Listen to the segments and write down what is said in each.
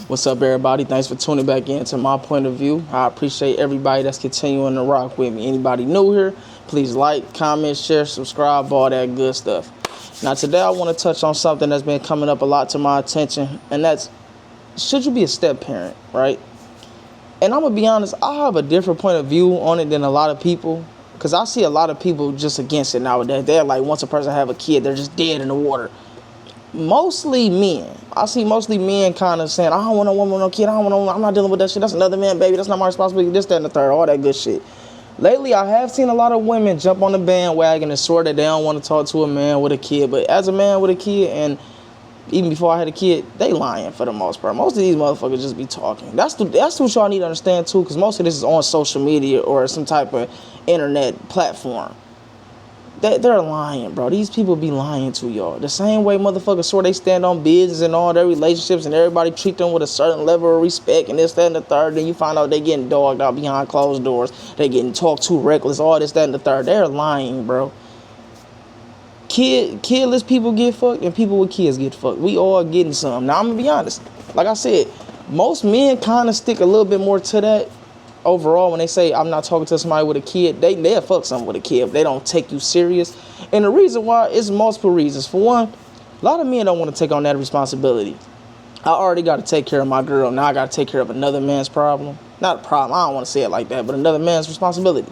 What's up, everybody? Thanks for tuning back in to my point of view. I appreciate everybody that's continuing to rock with me. Anybody new here, please like, comment, share, subscribe, all that good stuff. Now, today I want to touch on something that's been coming up a lot to my attention, and that's, should you be a step parent, right? And I'm going to be honest, I have a different point of view on it than a lot of people, because I see a lot of people just against it nowadays. They're like, once a person have a kid, they're just dead in the water. Mostly men. I see mostly men kind of saying, I don't want no woman, no kid. I'm not dealing with that shit. That's another man, baby. That's not my responsibility. This, that, and the third. All that good shit. Lately, I have seen a lot of women jump on the bandwagon and swear that they don't want to talk to a man with a kid. But as a man with a kid, and even before I had a kid, they lying for the most part. Most of these motherfuckers just be talking. That's what y'all need to understand too, because most of this is on social media or some type of internet platform. They're lying, bro. These people be lying to y'all. The same way motherfuckers swear they stand on business and all their relationships and everybody treat them with a certain level of respect and this, that, and the third. Then you find out they getting dogged out behind closed doors. They getting talked to reckless, all this, that, and the third. They're lying, bro. Kidless people get fucked and people with kids get fucked. We all getting some. Now, I'm going to be honest. Like I said, most men kind of stick a little bit more to that. Overall, when they say I'm not talking to somebody with a kid, they'll fuck something with a kid if they don't take you serious. And the reason why is multiple reasons. For one, a lot of men don't want to take on that responsibility. I already got to take care of my girl. Now I got to take care of another man's problem. Not a problem. I don't want to say it like that, but another man's responsibility.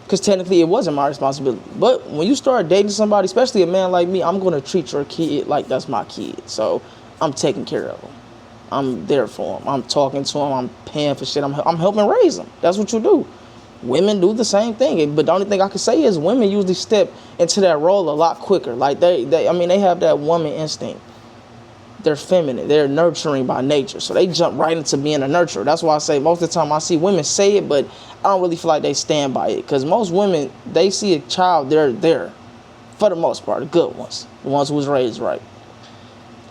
Because technically it wasn't my responsibility. But when you start dating somebody, especially a man like me, I'm going to treat your kid like that's my kid. So I'm taking care of him. I'm there for them. I'm talking to them. I'm paying for shit. I'm helping raise them. That's what you do. Women do the same thing. But the only thing I can say is women usually step into that role a lot quicker. Like they have that woman instinct. They're feminine. They're nurturing by nature. So they jump right into being a nurturer. That's why I say most of the time I see women say it, but I don't really feel like they stand by it. Because most women, they see a child, they're there. For the most part, the good ones. The ones who was raised right.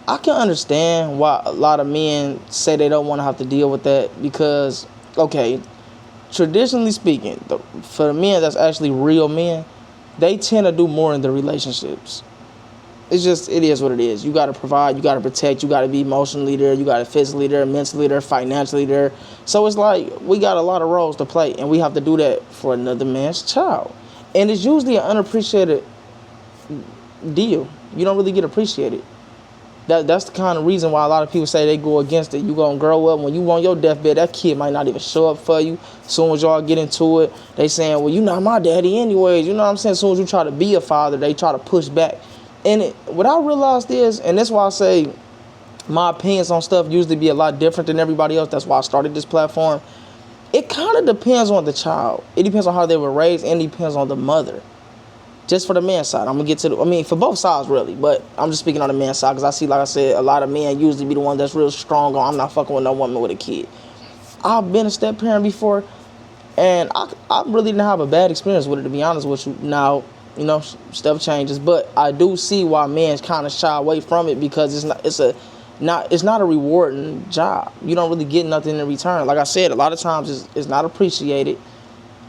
I can understand why a lot of men say they don't want to have to deal with that because, okay, traditionally speaking, for the men that's actually real men, they tend to do more in their relationships. It is what it is. You got to provide, you got to protect, you got to be emotionally there, you got to physically there, mentally there, financially there. So it's like we got a lot of roles to play, and we have to do that for another man's child. And it's usually an unappreciated deal. You don't really get appreciated. That's the kind of reason why a lot of people say they go against it. You gonna grow up, when you on your deathbed, that kid might not even show up for you. As soon as y'all get into it, they saying, well, you not my daddy anyways. You know what I'm saying? As soon as you try to be a father, they try to push back. And what I realized is, and that's why I say my opinions on stuff usually be a lot different than everybody else. That's why I started this platform. It kind of depends on the child. It depends on how they were raised, and it depends on the mother. Just for the man's side, I'm going to get to for both sides really, but I'm just speaking on the man's side because I see, like I said, a lot of men usually be the one that's real strong on, I'm not fucking with no woman with a kid. I've been a step parent before, and I really didn't have a bad experience with it, to be honest with you. Now, stuff changes, but I do see why men kind of shy away from it because it's not a rewarding job. You don't really get nothing in return. Like I said, a lot of times it's not appreciated.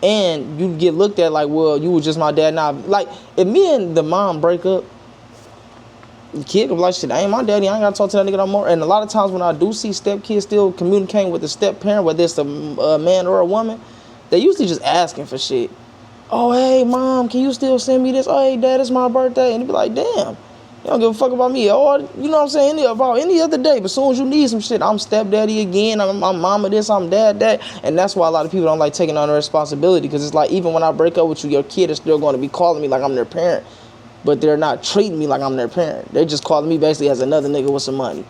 And you get looked at like, well, you were just my dad now. Like, if me and the mom break up, the kid will be like, shit, I ain't my daddy. I ain't got to talk to that nigga no more. And a lot of times when I do see step kids still communicating with the step parent, whether it's a man or a woman, they usually just asking for shit. Oh, hey, mom, can you still send me this? Oh, hey, dad, it's my birthday. And they be like, damn. You don't give a fuck about me. Or, you know what I'm saying, about any other day. But as soon as you need some shit, I'm stepdaddy again. I'm mama this, I'm dad that. And that's why a lot of people don't like taking on the responsibility. Because it's like, even when I break up with you, your kid is still going to be calling me like I'm their parent. But they're not treating me like I'm their parent. They're just calling me basically as another nigga with some money.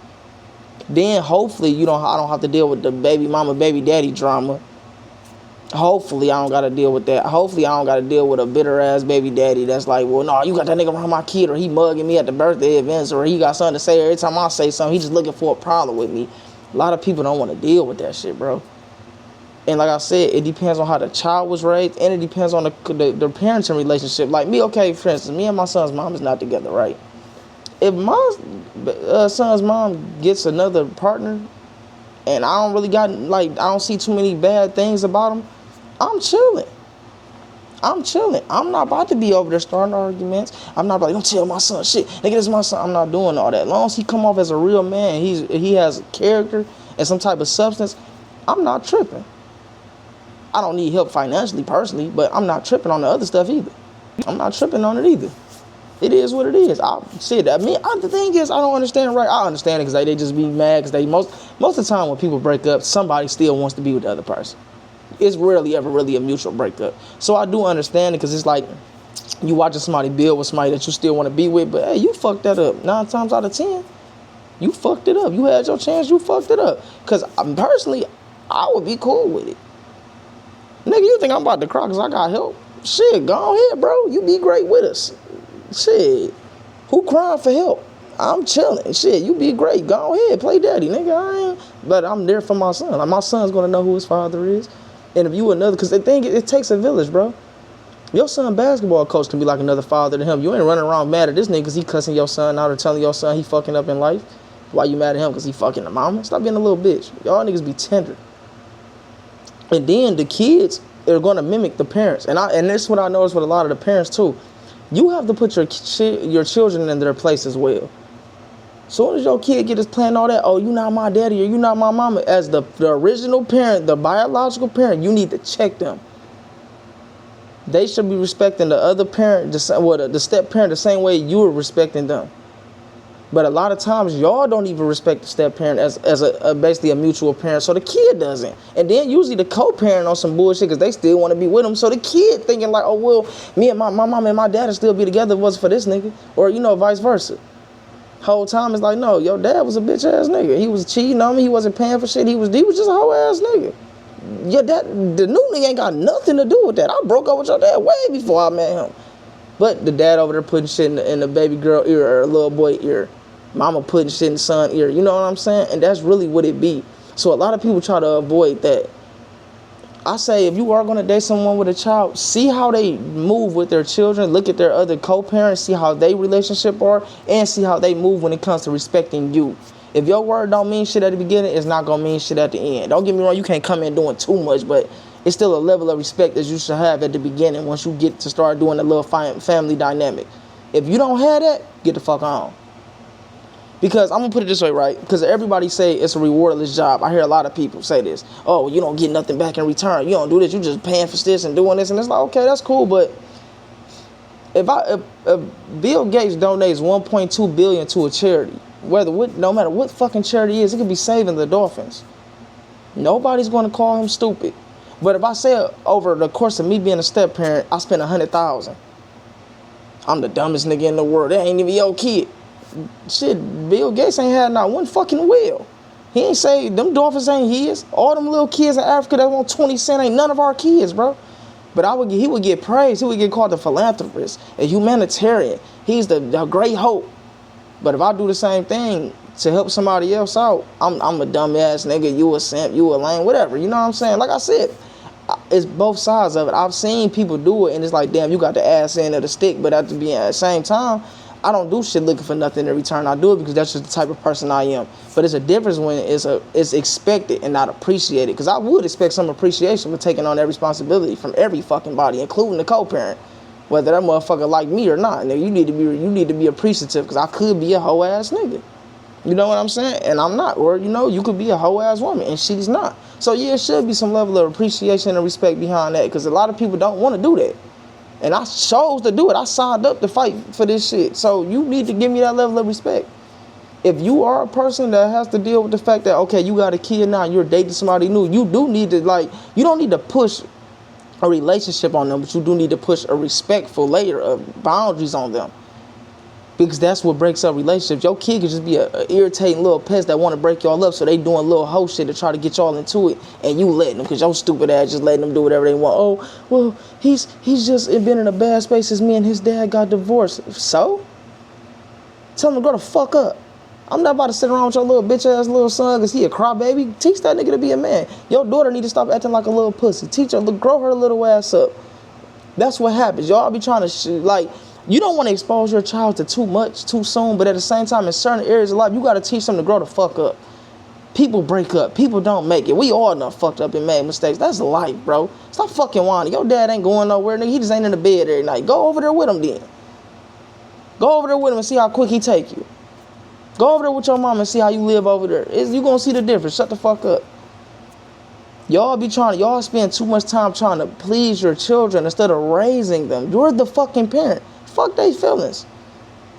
Then, hopefully, I don't have to deal with the baby mama, baby daddy drama. Hopefully, I don't got to deal with that. Hopefully, I don't got to deal with a bitter-ass baby daddy that's like, well, no, you got that nigga around my kid, or he mugging me at the birthday events, or he got something to say every time I say something. He just looking for a problem with me. A lot of people don't want to deal with that shit, bro. And like I said, it depends on how the child was raised, and it depends on the parenting relationship. Like me, okay, for instance, me and my son's mom is not together, right? If my son's mom gets another partner, and I don't really I don't see too many bad things about him, I'm chilling. I'm not about to be over there starting arguments. I'm not like, don't tell my son shit. Nigga, this is my son. I'm not doing all that. As long as he come off as a real man, he has character and some type of substance, I'm not tripping. I don't need help financially, personally, but I'm not tripping on the other stuff either. I'm not tripping on it either. It is what it is. I said that. The thing is, I don't understand, right? I understand it because they just be mad because most of the time when people break up, somebody still wants to be with the other person. It's rarely ever really a mutual breakup. So I do understand it because it's like you watching somebody build with somebody that you still want to be with, but hey, you fucked that up 9 times out of 10. You fucked it up. You had your chance, you fucked it up. Because personally, I would be cool with it. Nigga, you think I'm about to cry because I got help? Shit, go ahead, bro. You be great with us. Shit. Who crying for help? I'm chilling. Shit, you be great. Go ahead, play daddy, nigga. I ain't. But I'm there for my son. Like, my son's going to know who his father is. And if you another, because the thing, it takes a village, bro. Your son basketball coach can be like another father to him. You ain't running around mad at this nigga because he cussing your son out or telling your son he fucking up in life. Why you mad at him? Because he fucking the mama? Stop being a little bitch. Y'all niggas be tender. And then the kids are going to mimic the parents. And this is what I noticed with a lot of the parents too. You have to put your children in their place as well. Soon as your kid get us playing all that, oh, you not my daddy or you not my mama, as the original parent, the biological parent, you need to check them. They should be respecting the other parent, the step parent, the same way you were respecting them. But a lot of times, y'all don't even respect the step parent as basically a mutual parent, so the kid doesn't. And then usually the co-parent on some bullshit because they still want to be with them. So the kid thinking like, oh, well, me and my mom and my dad would still be together if it wasn't for this nigga. Or, vice versa. Whole time it's like, no, your dad was a bitch ass nigga. He was cheating on me. He wasn't paying for shit. He was just a whole ass nigga. The new nigga ain't got nothing to do with that. I broke up with your dad way before I met him. But the dad over there putting shit in the baby girl ear or a little boy ear. Mama putting shit in the son ear. You know what I'm saying? And that's really what it be. So a lot of people try to avoid that. I say if you are going to date someone with a child, see how they move with their children. Look at their other co-parents. See how they relationship are. And see how they move when it comes to respecting you. If your word don't mean shit at the beginning, it's not going to mean shit at the end. Don't get me wrong. You can't come in doing too much. But it's still a level of respect that you should have at the beginning once you get to start doing a little family dynamic. If you don't have that, get the fuck on. Because I'm going to put it this way, right? Because everybody say it's a rewardless job. I hear a lot of people say this. Oh, you don't get nothing back in return. You don't do this. You just paying for this and doing this. And it's like, okay, that's cool. But if Bill Gates donates $1.2 billion to a charity, no matter what fucking charity it is, it could be saving the dolphins. Nobody's going to call him stupid. But if I say over the course of me being a step parent, I spent $100,000. I'm the dumbest nigga in the world. That ain't even your kid. Shit, Bill Gates ain't had not one fucking will. He ain't say them dolphins ain't his. All them little kids in Africa that want 20 cents ain't none of our kids, bro. But he would get praised. He would get called a philanthropist, a humanitarian. He's the great hope. But if I do the same thing to help somebody else out, I'm a dumb ass nigga. You a simp, you a lame, whatever. You know what I'm saying? Like I said, it's both sides of it. I've seen people do it, and it's like, damn, you got the ass end of the stick. But at the same time, I don't do shit looking for nothing in return. I do it because that's just the type of person I am. But it's a difference when it's expected and not appreciated. Because I would expect some appreciation for taking on that responsibility from every fucking body, including the co-parent, whether that motherfucker like me or not. Now, you need to be appreciative because I could be a hoe ass nigga. You know what I'm saying? And I'm not. Or you could be a hoe ass woman and she's not. So yeah, it should be some level of appreciation and respect behind that because a lot of people don't want to do that. And I chose to do it. I signed up to fight for this shit. So you need to give me that level of respect. If you are a person that has to deal with the fact that, okay, you got a kid now, you're dating somebody new, you do need to, you don't need to push a relationship on them, but you do need to push a respectful layer of boundaries on them. Because that's what breaks up relationships. Your kid could just be a irritating little pest that want to break y'all up, so they doing little hoe shit to try to get y'all into it, and you letting them, because your stupid ass just letting them do whatever they want. Oh, well, he's just been in a bad space since me and his dad got divorced. So? Tell him to grow the fuck up. I'm not about to sit around with your little bitch ass little son because he a crybaby. Teach that nigga to be a man. Your daughter need to stop acting like a little pussy. Teach her, grow her little ass up. That's what happens. Y'all be trying to, you don't want to expose your child to too much too soon, but at the same time, in certain areas of life, you got to teach them to grow the fuck up. People break up. People don't make it. We all done fucked up and made mistakes. That's life, bro. Stop fucking whining. Your dad ain't going nowhere, nigga. He just ain't in the bed every night. Go over there with him then. Go over there with him and see how quick he take you. Go over there with your mom and see how you live over there. You gonna see the difference. Shut the fuck up. Y'all spend too much time trying to please your children instead of raising them. You're the fucking parent. Fuck they feelings.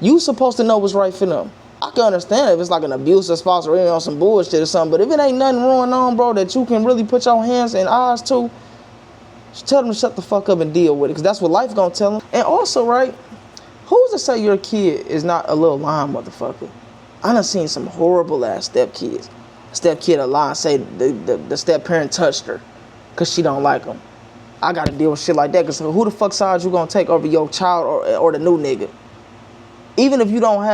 You supposed to know what's right for them. I can understand if it's like an abusive spouse or on some bullshit or something, but if it ain't nothing going on, bro, that you can really put your hands and eyes to, just tell them to shut the fuck up and deal with it, because that's what life gonna tell them. And also, right, who's to say your kid is not a little lying motherfucker? I done seen some horrible ass stepkids. Stepkid a lie, say the step parent touched her because she don't like him. I gotta deal with shit like that, because who the fuck side you gonna take over your child or the new nigga? Even if you don't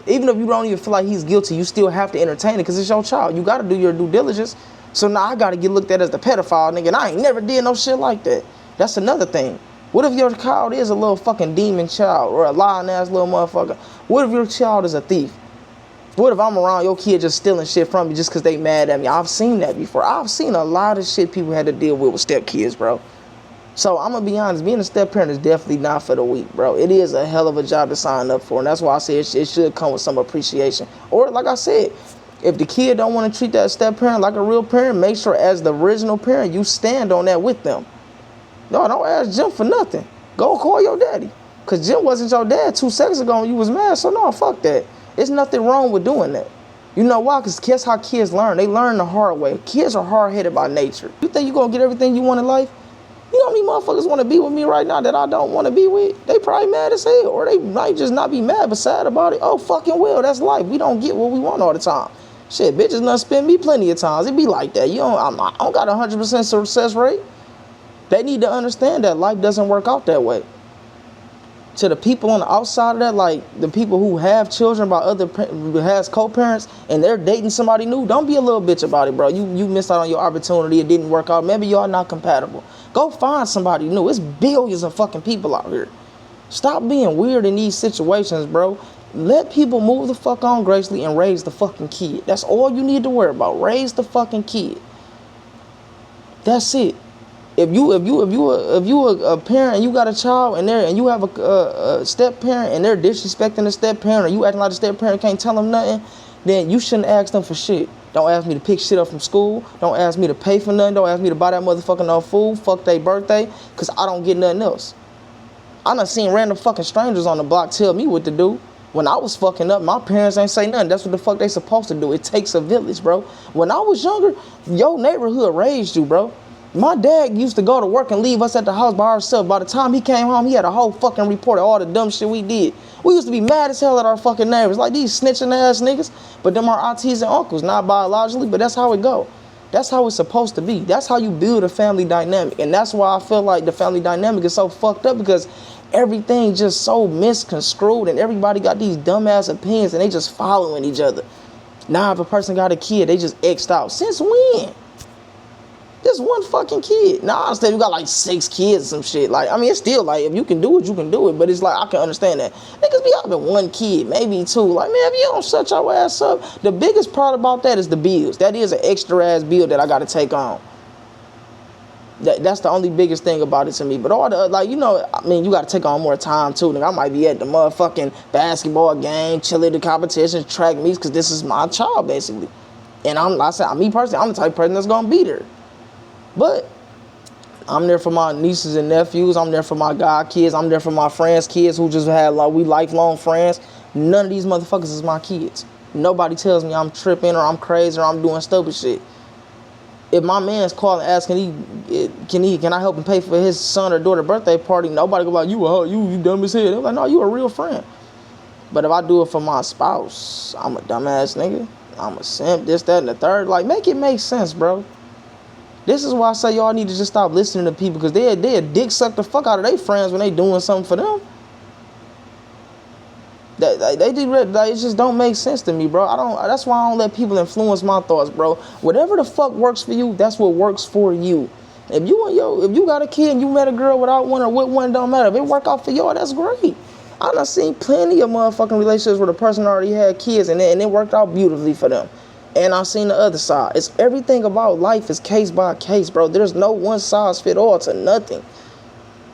even feel like he's guilty, you still have to entertain it because it's your child. You gotta do your due diligence. So now I gotta get looked at as the pedophile nigga, and I ain't never did no shit like that. That's another thing. What if your child is a little fucking demon child or a lying ass little motherfucker? What if your child is a thief? What if I'm around your kid just stealing shit from me just because they mad at me? I've seen that before. I've seen a lot of shit people had to deal with stepkids, bro. So I'm going to be honest, being a step parent is definitely not for the weak, bro. It is a hell of a job to sign up for, and that's why I say it should come with some appreciation. Or like I said, if the kid don't want to treat that step parent like a real parent, make sure as the original parent, you stand on that with them. No, don't ask Jim for nothing. Go call your daddy. Because Jim wasn't your dad 2 seconds ago and you was mad, so no, fuck that. There's nothing wrong with doing that. You know why? Because guess how kids learn? They learn the hard way. Kids are hard-headed by nature. You think you're going to get everything you want in life? You know how many motherfuckers want to be with me right now that I don't want to be with? They probably mad as hell. Or they might just not be mad but sad about it. Oh, fucking well, that's life. We don't get what we want all the time. Shit, bitches done spend me plenty of times. It be like that. I don't got a 100% success rate. They need to understand that life doesn't work out that way. To the people on the outside of that, like the people who have children by who has co-parents and they're dating somebody new, don't be a little bitch about it, bro. You missed out on your opportunity. It didn't work out. Maybe y'all not compatible. Go find somebody new. It's billions of fucking people out here. Stop being weird in these situations, bro. Let people move the fuck on gracefully and raise the fucking kid. That's all you need to worry about. Raise the fucking kid. That's it. If you a parent and you got a child and you have a step parent and they're disrespecting the step parent, or you acting like the step parent can't tell them nothing, then you shouldn't ask them for shit. Don't ask me to pick shit up from school. Don't ask me to pay for nothing. Don't ask me to buy that motherfucker no food. Fuck their birthday, cause I don't get nothing else. I done seen random fucking strangers on the block tell me what to do. When I was fucking up, my parents ain't say nothing. That's what the fuck they supposed to do. It takes a village, bro. When I was younger, your neighborhood raised you, bro. My dad used to go to work and leave us at the house by ourselves. By the time he came home, he had a whole fucking report of all the dumb shit we did. We used to be mad as hell at our fucking neighbors, like these snitching ass niggas. But them are aunties and uncles, not biologically, but that's how it go. That's how it's supposed to be. That's how you build a family dynamic. And that's why I feel like the family dynamic is so fucked up, because everything just so misconstrued and everybody got these dumbass opinions and they just following each other. Now if a person got a kid, they just X'd out. Since when? Just one fucking kid. Now I understand you got like 6 kids or some shit. Like, I mean, it's still like, if you can do it, you can do it. But it's like, I can understand that. Niggas be having 1 kid, maybe 2. Like, man, if you don't shut your ass up. The biggest part about that is the bills. That is an extra ass bill that I got to take on. That's the only biggest thing about it to me. But all the, like, you know, I mean, you got to take on more time too. Nigga, I might be at the motherfucking basketball game, chilling the competitions, track meets, because this is my child, basically. And me personally, I'm the type of person that's going to be there. But I'm there for my nieces and nephews. I'm there for my god kids. I'm there for my friends' kids who just had, like, we lifelong friends. None of these motherfuckers is my kids. Nobody tells me I'm tripping or I'm crazy or I'm doing stupid shit. If my man's calling asking, can I help him pay for his son or daughter birthday party? Nobody go like, you dumb as hell. They're like, no, you a real friend. But if I do it for my spouse, I'm a dumbass nigga. I'm a simp, this, that, and the third. Like, make it make sense, bro. This is why I say y'all need to just stop listening to people, because they dick suck the fuck out of their friends when they doing something for them. It just don't make sense to me, bro. That's why I don't let people influence my thoughts, bro. Whatever the fuck works for you, that's what works for you. If you got a kid and you met a girl without one or with one, don't matter. If it work out for y'all, that's great. I done seen plenty of motherfucking relationships where the person already had kids and it worked out beautifully for them. And I've seen the other side. It's everything about life is case by case, bro. There's no one size fit all to nothing.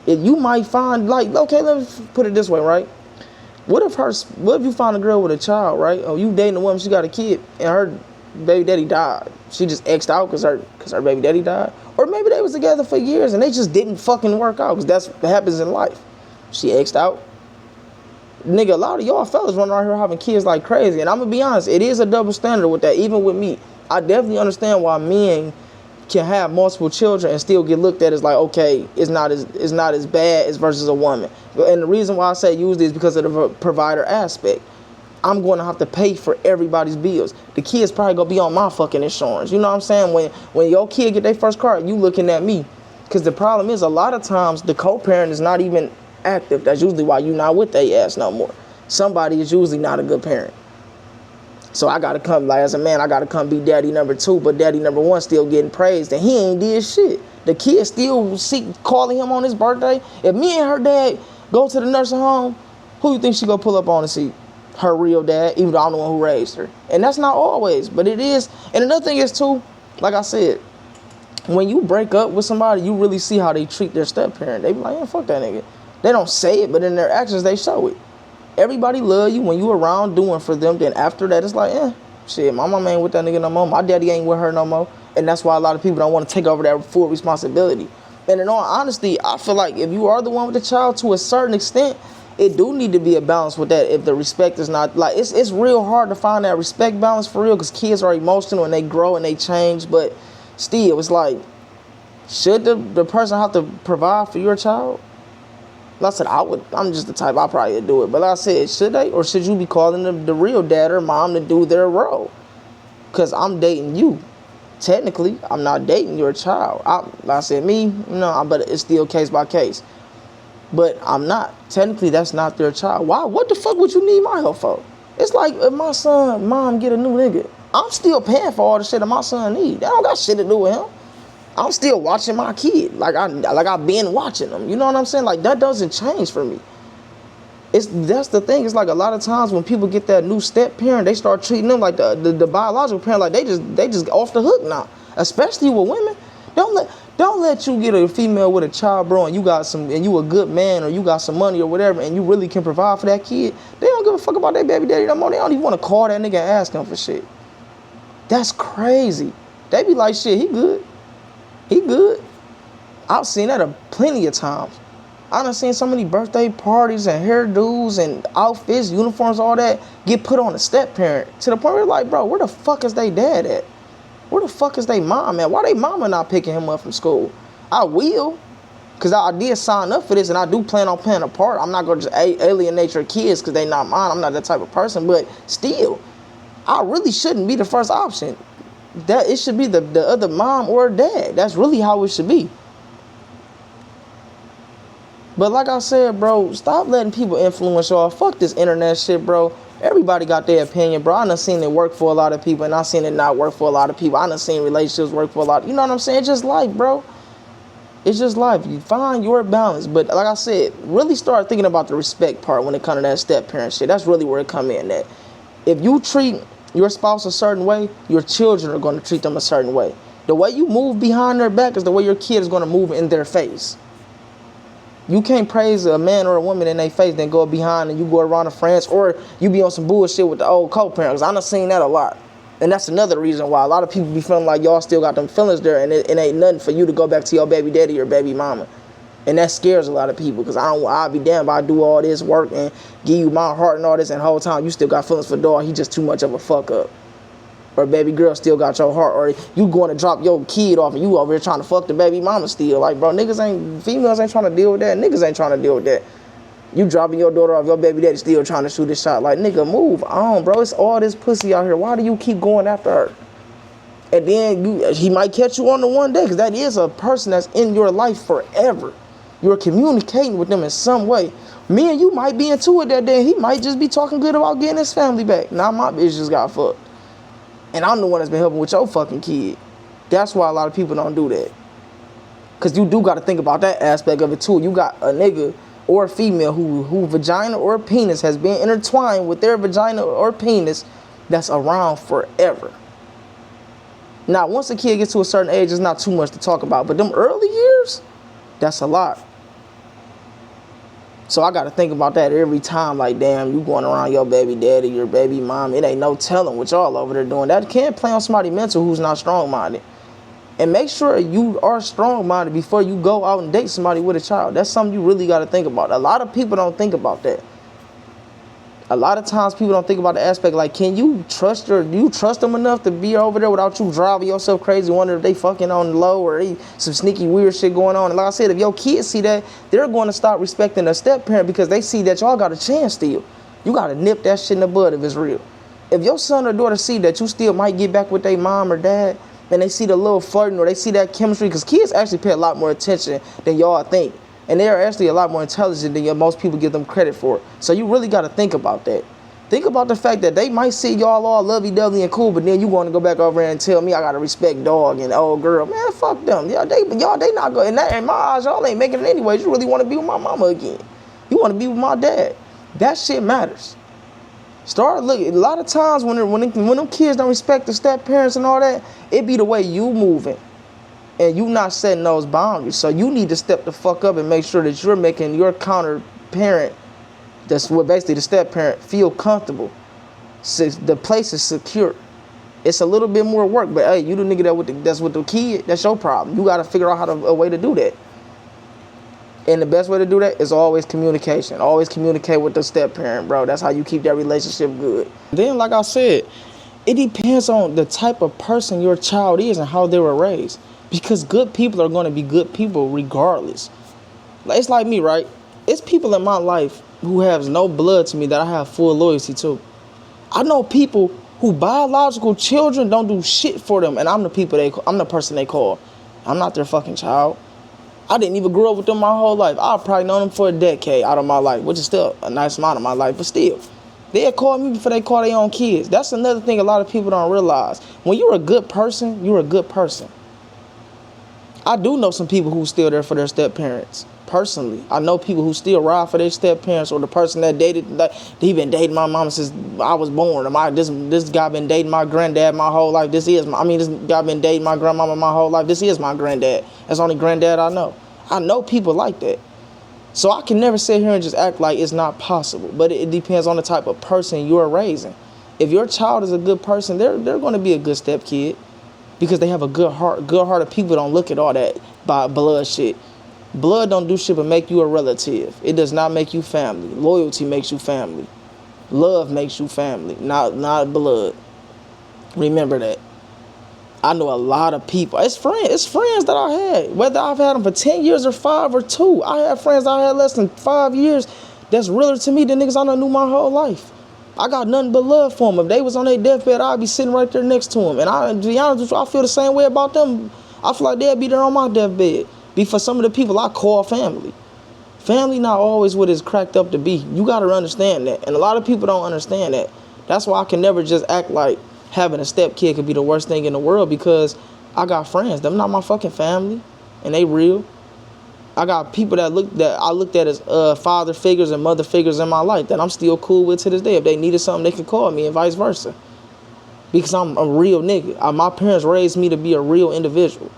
If you might find, like, okay, let me put it this way, right? What if you find a girl with a child, right? Oh, you dating a woman, she got a kid, and her baby daddy died. She just X'd out because her baby daddy died. Or maybe they was together for years and they just didn't fucking work out, because that's what happens in life. She X'd out. Nigga, a lot of y'all fellas running around here having kids like crazy. And I'm going to be honest, it is a double standard with that, even with me. I definitely understand why men can have multiple children and still get looked at as like, okay, it's not as bad as versus a woman. And the reason why I say usually is because of the provider aspect. I'm going to have to pay for everybody's bills. The kid's probably going to be on my fucking insurance. You know what I'm saying? When your kid get their first car, you looking at me. Because the problem is, a lot of times, the co-parent is not even active. That's usually why you're not with their ass no more. Somebody is usually not a good parent. So I got to come, like, as a man, I got to come be daddy number 2, but daddy number 1 still getting praised, and he ain't did shit. The kid still calling him on his birthday. If me and her dad go to the nursing home, who you think she gonna pull up on and see? Her real dad, even though I'm the one who raised her. And that's not always, but it is. And another thing is too, like I said, when you break up with somebody, you really see how they treat their step-parent. They be like, yeah, fuck that nigga. They don't say it, but in their actions, they show it. Everybody love you when you around doing for them. Then after that, it's like, shit, my mama ain't with that nigga no more. My daddy ain't with her no more. And that's why a lot of people don't want to take over that full responsibility. And in all honesty, I feel like if you are the one with the child, to a certain extent, it do need to be a balance with that. If the respect is not, like, it's real hard to find that respect balance for real, because kids are emotional and they grow and they change. But still, it's like, should the person have to provide for your child? Like I said, I'm just the type, I probably would do it. But like I said, should they? Or should you be calling the real dad or mom to do their role? Because I'm dating you. Technically, I'm not dating your child. Like I said, me, but it's still case by case. But I'm not. Technically, that's not their child. Why? What the fuck would you need my help for? It's like if my son, mom get a new nigga, I'm still paying for all the shit that my son need. That don't got shit to do with him. I'm still watching my kid like I've been watching them. You know what I'm saying? Like, that doesn't change for me. That's the thing. It's like a lot of times when people get that new step parent, they start treating them like the biological parent, like they just off the hook now. Especially with women. Don't let you get a female with a child, bro, and you a good man, or you got some money or whatever, and you really can provide for that kid. They don't give a fuck about their baby daddy no more. They don't even want to call that nigga and ask him for shit. That's crazy. They be like, shit, he good. He good. I've seen that plenty of times. I done seen so many birthday parties and hairdos and outfits, uniforms, all that get put on a step parent, to the point where you're like, bro, where the fuck is they dad at? Where the fuck is they mom at? Why they mama not picking him up from school? I will, because I did sign up for this, and I do plan on playing a part. I'm not going to just alienate your kids because they not mine. I'm not that type of person, but still, I really shouldn't be the first option. That it should be the other mom or dad. That's really how it should be. But like I said, bro, stop letting people influence y'all. Fuck this internet shit, bro. Everybody got their opinion, bro. I done seen it work for a lot of people, and I seen it not work for a lot of people. I done seen relationships work for a lot. You know what I'm saying? It's just life, bro. It's just life. You find your balance. But like I said, really start thinking about the respect part when it comes to that step parent shit. That's really where it come in at. If you treat your spouse a certain way, your children are going to treat them a certain way. The way you move behind their back is the way your kid is going to move in their face. You can't praise a man or a woman in their face, then go behind and you go around the friends, or you be on some bullshit with the old co-parents. I done seen that a lot. And that's another reason why a lot of people be feeling like y'all still got them feelings there, and it ain't nothing for you to go back to your baby daddy or baby mama. And that scares a lot of people, because I'll be damned if I do all this work and give you my heart and all this, and the whole time you still got feelings for dog. He just too much of a fuck up. Or baby girl still got your heart, or you going to drop your kid off and you over here trying to fuck the baby mama still. Like, bro, females ain't trying to deal with that. Niggas ain't trying to deal with that. You dropping your daughter off, your baby daddy still trying to shoot a shot. Like, nigga, move on, bro. It's all this pussy out here. Why do you keep going after her? And then he might catch you on the one day, because that is a person that's in your life forever. You're communicating with them in some way. Me and you might be into it that day. He might just be talking good about getting his family back. Now my bitch just got fucked. And I'm the one that's been helping with your fucking kid. That's why a lot of people don't do that. Because you do got to think about that aspect of it too. You got a nigga or a female who vagina or penis has been intertwined with their vagina or penis that's around forever. Now, once a kid gets to a certain age, it's not too much to talk about. But them early years, that's a lot. So I got to think about that every time. Like, damn, you going around your baby daddy, your baby mom. It ain't no telling what y'all over there doing. That can't play on somebody mental who's not strong-minded. And make sure you are strong-minded before you go out and date somebody with a child. That's something you really got to think about. A lot of people don't think about that. A lot of times people don't think about the aspect like, can you trust them enough to be over there without you driving yourself crazy, wondering if they fucking on the low or some sneaky weird shit going on. And like I said, if your kids see that, they're going to stop respecting a step parent because they see that y'all got a chance still. You got to nip that shit in the bud if it's real. If your son or daughter see that you still might get back with their mom or dad, and they see the little flirting or they see that chemistry, because kids actually pay a lot more attention than y'all think. And they are actually a lot more intelligent than most people give them credit for. So you really got to think about that. Think about the fact that they might see y'all all lovey-dovey and cool, but then you want to go back over there and tell me I got to respect dog and old girl. Man, fuck them. They not going. In my eyes, y'all ain't making it anyways. You really want to be with my mama again. You want to be with my dad. That shit matters. Start looking. A lot of times when them kids don't respect the step parents and all that, it be the way you moving. And you not setting those boundaries. So you need to step the fuck up and make sure that you're making your counter parent, that's what basically the step parent, feel comfortable. So the place is secure. It's a little bit more work, but hey, you the nigga that's with the kid, that's your problem. You got to figure out a way to do that. And the best way to do that is always communication. Always communicate with the step parent, bro. That's how you keep that relationship good. Then, like I said, it depends on the type of person your child is and how they were raised. Because good people are going to be good people regardless. It's like me, right? It's people in my life who have no blood to me that I have full loyalty to. I know people who biological children don't do shit for them, and I'm the person they call. I'm not their fucking child. I didn't even grow up with them my whole life. I've probably known them for a decade out of my life, which is still a nice amount of my life, but still. They'll call me before they call their own kids. That's another thing a lot of people don't realize. When you're a good person, you're a good person. I do know some people who's still there for their step parents. Personally, I know people who still ride for their step parents, or the person that dated, like, he been dating my mama since I was born. Or this guy been dating my granddad my whole life. This guy been dating my grandmama my whole life. This is my granddad. That's the only granddad I know. I know people like that. So I can never sit here and just act like it's not possible. But it depends on the type of person you're raising. If your child is a good person, they're going to be a good step kid. Because they have a good heart. Good-hearted people don't look at all that by blood shit. Blood don't do shit but make you a relative. It does not make you family. Loyalty makes you family. Love makes you family, not blood. Remember that. I know a lot of people. It's friends that I had. Whether I've had them for 10 years or 5 or 2. I have friends I had less than 5 years that's realer to me than niggas I done knew my whole life. I got nothing but love for them. If they was on their deathbed, I'd be sitting right there next to them. And to be honest with you, I feel the same way about them. I feel like they'd be there on my deathbed. Be for some of the people I call family. Family not always what it's cracked up to be. You got to understand that. And a lot of people don't understand that. That's why I can never just act like having a step kid could be the worst thing in the world, because I got friends. Them not my fucking family. And they real. I got people that I looked at as father figures and mother figures in my life that I'm still cool with to this day. If they needed something, they could call me, and vice versa. Because I'm a real nigga. My parents raised me to be a real individual.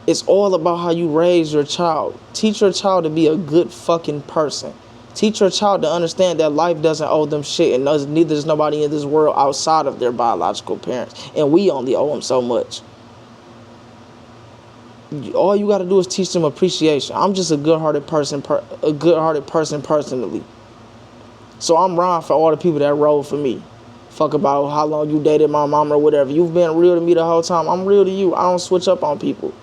It's all about how you raise your child. Teach your child to be a good fucking person. Teach your child to understand that life doesn't owe them shit, and neither does nobody in this world outside of their biological parents. And we only owe them so much. All you got to do is teach them appreciation. I'm just a good-hearted person personally. So I'm riding for all the people that rode for me. Fuck about how long you dated my mom or whatever. You've been real to me the whole time. I'm real to you. I don't switch up on people.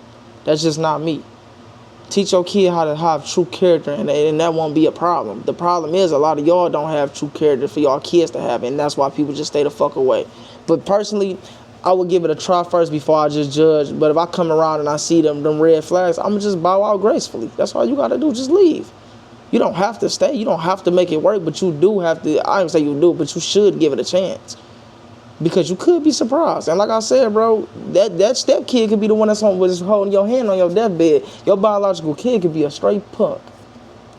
That's just not me. Teach your kid how to have true character, and that won't be a problem. The problem is a lot of y'all don't have true character for y'all kids to have, and that's why people just stay the fuck away. But personally, I would give it a try first before I just judge. But if I come around and I see them red flags, I'm going to just bow out gracefully. That's all you got to do. Just leave. You don't have to stay. You don't have to make it work, but you do have to. I don't say you do, but you should give it a chance. Because you could be surprised. And like I said, bro, that step kid could be the one that's holding your hand on your deathbed. Your biological kid could be a straight punk.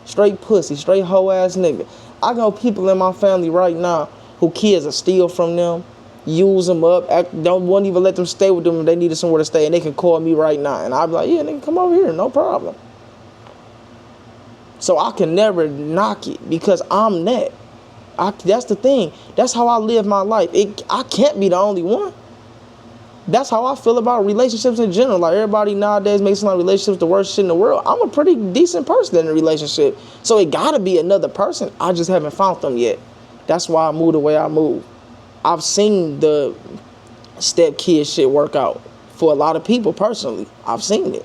Straight pussy. Straight hoe-ass nigga. I got people in my family right now who kids are steal from them. Use them up, won't even let them stay with them if they needed somewhere to stay, and they can call me right now, and I'll be like, yeah, nigga, come over here, no problem. So I can never knock it because I'm that. That's the thing. That's how I live my life. I can't be the only one. That's how I feel about relationships in general. Like, everybody nowadays makes it like relationships the worst shit in the world. I'm a pretty decent person in a relationship. So it gotta be another person. I just haven't found them yet. That's why I move the way I move. I've seen the step-kid shit work out for a lot of people personally. I've seen it.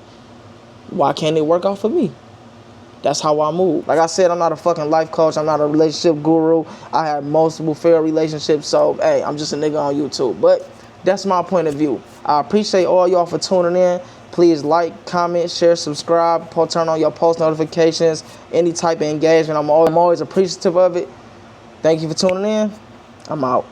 Why can't it work out for me? That's how I move. Like I said, I'm not a fucking life coach. I'm not a relationship guru. I have multiple failed relationships. So, hey, I'm just a nigga on YouTube. But that's my point of view. I appreciate all y'all for tuning in. Please like, comment, share, subscribe, turn on your post notifications, any type of engagement. I'm always appreciative of it. Thank you for tuning in. I'm out.